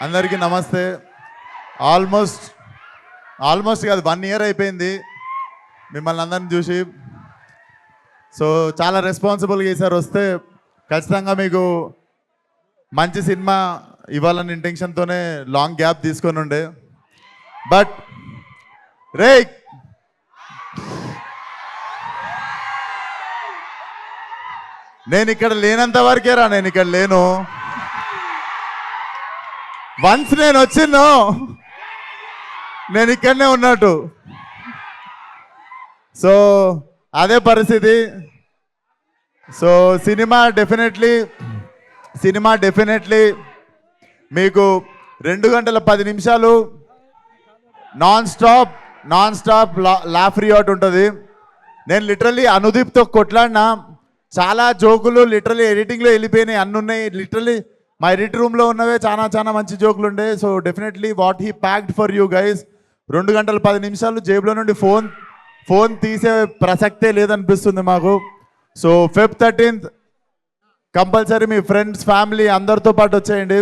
అందరికీ నమస్తే. ఆల్మోస్ట్ కాదు 1 year అయిపోయింది మిమ్మల్ని అందరిని చూసి. సో చాలా రెస్పాన్సిబుల్గా ఈసారి వస్తే ఖచ్చితంగా మీకు మంచి సినిమా ఇవ్వాలని ఇంటెన్షన్తోనే లాంగ్ గ్యాప్ తీసుకొని ఉండే. బట్ రే నేను ఇక్కడ లేనంత వరకేరా, నేను ఇక్కడ లేను. వన్స్ నేను వచ్చిందో నేను ఇక్కడనే ఉన్నట్టు. సో అదే పరిస్థితి. సో సినిమా డెఫినెట్లీ మీకు 2 గంటల 10 నిమిషాలు నాన్ స్టాప్ లాఫ్ రియాట్ ఉంటుంది. నేను లిటరల్లీ అనుదీప్తో కొట్లాడినా, చాలా జోకులు లిటరల్లీ ఎడిటింగ్లో వెళ్ళిపోయినాయి, అన్నీ ఉన్నాయి. లిటరల్లీ మా ఎడిట్ రూమ్లో ఉన్నవే చాలా మంచి జోకులు ఉండే. So definitely what he packed for you guys. 2 గంటల 10 నిమిషాలు జేబులో నుండి ఫోన్ తీసే ప్రసక్తే లేదనిపిస్తుంది మాకు. సో Feb 13th కంపల్సరీ మీ ఫ్రెండ్స్, ఫ్యామిలీ అందరితో పాటు వచ్చేయండి.